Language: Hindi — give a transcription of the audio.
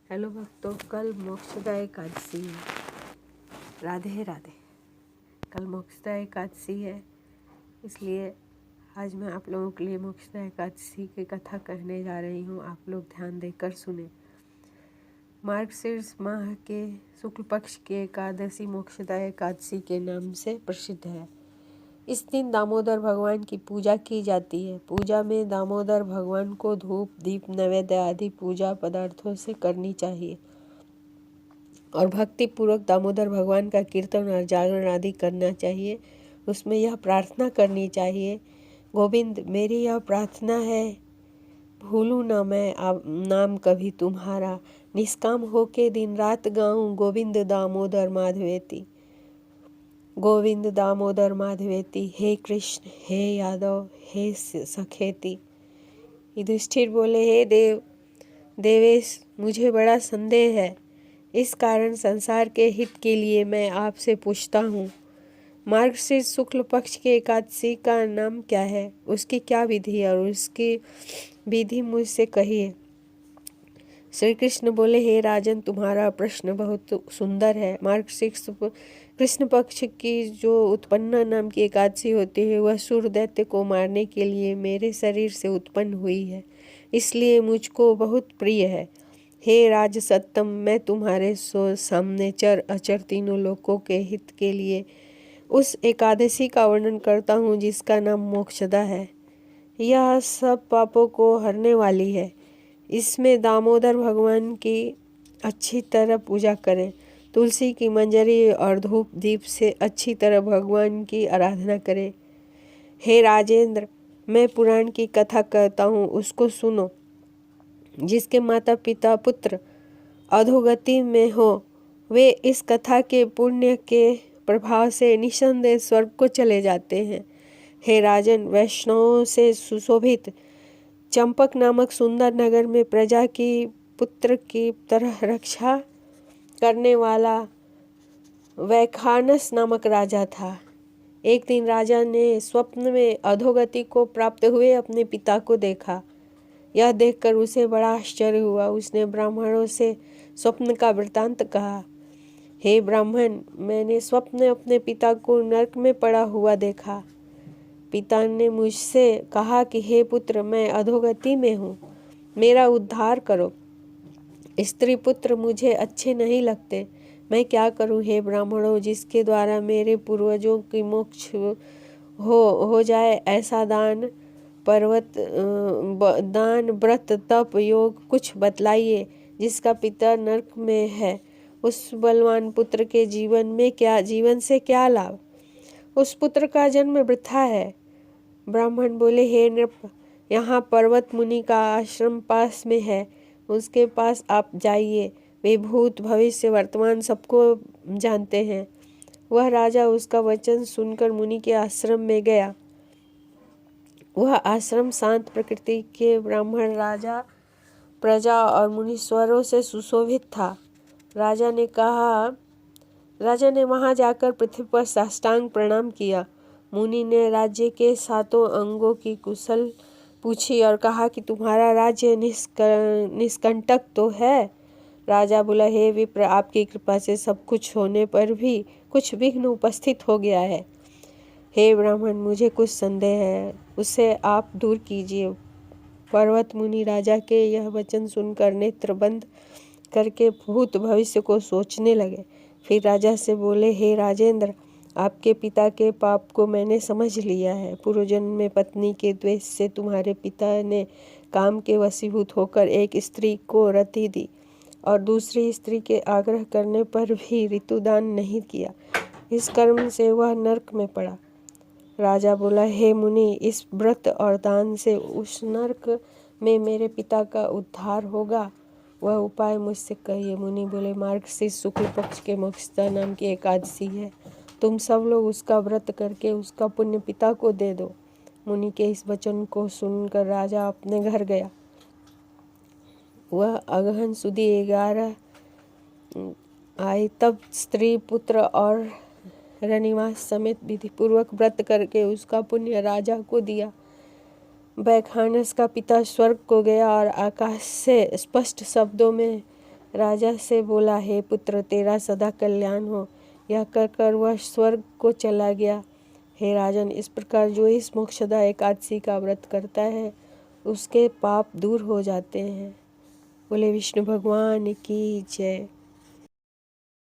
हेलो भक्तों, कल मोक्षदा एकादशी है। राधे राधे। कल मोक्षदा एकादशी है, इसलिए आज मैं आप लोगों के लिए मोक्षदा एकादशी की कथा कहने जा रही हूँ। आप लोग ध्यान देकर सुने। मार्गशीर्ष माह के शुक्ल पक्ष की एकादशी मोक्षदा एकादशी के नाम से प्रसिद्ध है। इस दिन दामोदर भगवान की पूजा की जाती है। पूजा में दामोदर भगवान को धूप, दीप, नैवेद्य आदि पूजा पदार्थों से करनी चाहिए और भक्ति पूर्वक दामोदर भगवान का कीर्तन और जागरण आदि करना चाहिए। उसमें यह प्रार्थना करनी चाहिए, गोविंद मेरी यह प्रार्थना है, भूलूं ना मैं नाम कभी तुम्हारा, निष्काम होके दिन रात गाऊं गोविंद दामोदर माधवेती, गोविंद दामोदर माधवेती, हे कृष्ण हे यादव हे सखेती। युधिष्ठिर बोले, हे देवेश, मुझे बड़ा संदेह है। इस कारण संसार के हित के लिए मैं आपसे पूछता हूँ, मार्गशीर्ष शुक्ल पक्ष के एकादशी का नाम क्या है, उसकी क्या विधि है और उसकी विधि मुझसे कहिए। श्री कृष्ण बोले, हे राजन, तुम्हारा प्रश्न बहुत सुंदर है। मार्गशीर्ष कृष्ण पक्ष की जो उत्पन्न नाम की एकादशी होती है, वह सूर दैत्य को मारने के लिए मेरे शरीर से उत्पन्न हुई है, इसलिए मुझको बहुत प्रिय है। हे राज सत्तम, मैं तुम्हारे सामने चर अचर तीनों लोकों के हित के लिए उस एकादशी का वर्णन करता हूँ जिसका नाम मोक्षदा है। यह सब पापों को हरने वाली है। इसमें दामोदर भगवान की अच्छी तरह पूजा करें, तुलसी की मंजरी और धूप दीप से अच्छी तरह भगवान की आराधना करें। हे राजेंद्र, मैं पुराण की कथा कहता हूँ, उसको सुनो। जिसके माता पिता पुत्र अधोगति में हो, वे इस कथा के पुण्य के प्रभाव से निसंदेह स्वर्ग को चले जाते हैं। हे राजन, वैष्णवों से सुशोभित चंपक नामक सुंदर नगर में प्रजा की पुत्र की तरह रक्षा करने वाला वैखानस नामक राजा था। एक दिन राजा ने स्वप्न में अधोगति को प्राप्त हुए अपने पिता को देखा। यह देखकर उसे बड़ा आश्चर्य हुआ। उसने ब्राह्मणों से स्वप्न का वृत्तांत कहा। हे ब्राह्मण, मैंने स्वप्न में अपने पिता को नरक में पड़ा हुआ देखा। पिता ने मुझसे कहा कि हे पुत्र, मैं अधोगति में हूँ, मेरा उद्धार करो। स्त्री पुत्र मुझे अच्छे नहीं लगते, मैं क्या करूँ। हे ब्राह्मणों, जिसके द्वारा मेरे पूर्वजों की मोक्ष हो जाए, ऐसा दान पर्वत दान व्रत तप योग कुछ बतलाइए। जिसका पिता नरक में है, उस बलवान पुत्र के जीवन से क्या लाभ, उस पुत्र का जन्म वृथा है। ब्राह्मण बोले, हे नृप, यहाँ पर्वत मुनि का आश्रम पास में है, उसके पास आप जाइए। वे भूत भविष्य वर्तमान सबको जानते हैं। वह राजा उसका वचन सुनकर मुनि के आश्रम में गया। वह आश्रम शांत प्रकृति के ब्राह्मण राजा प्रजा और मुनीश्वरों से सुशोभित था। राजा ने वहां जाकर पृथ्वी पर साष्टांग प्रणाम किया। मुनि ने राज्य के 7 अंगों की कुशल पूछी और कहा कि तुम्हारा राज्य निष्कंटक तो है। राजा बोला, हे विप्र, आपकी कृपा से सब कुछ होने पर भी कुछ विघ्न उपस्थित हो गया है। हे ब्राह्मण, मुझे कुछ संदेह है, उसे आप दूर कीजिए। पर्वत मुनि राजा के यह वचन सुनकर नेत्र बंद करके भूत भविष्य को सोचने लगे। फिर राजा से बोले, हे राजेंद्र, आपके पिता के पाप को मैंने समझ लिया है। पूर्व जन्म में पत्नी के द्वेष से तुम्हारे पिता ने काम के वशीभूत होकर एक स्त्री को रति दी और दूसरी स्त्री के आग्रह करने पर भी ऋतुदान नहीं किया। इस कर्म से वह नरक में पड़ा। राजा बोला, हे मुनि, इस व्रत और दान से उस नरक में मेरे पिता का उद्धार होगा, वह उपाय मुझसे कहिए। मुनि बोले, मार्गशीर्ष शुक्ल पक्ष के मोक्षदा नाम की एकादशी है, तुम सब लोग उसका व्रत करके उसका पुण्य पिता को दे दो। मुनि के इस वचन को सुनकर राजा अपने घर गया। वह अगहन सुदी 11 आई, तब स्त्री पुत्र और रनिवास समेत विधि पूर्वक व्रत करके उसका पुण्य राजा को दिया। वैखानस का पिता स्वर्ग को गया और आकाश से स्पष्ट शब्दों में राजा से बोला, हे पुत्र, तेरा सदा कल्याण हो। यह कहकर वह स्वर्ग को चला गया। हे राजन, इस प्रकार जो इस मोक्षदा एकादशी का व्रत करता है उसके पाप दूर हो जाते हैं। बोले विष्णु भगवान की जय।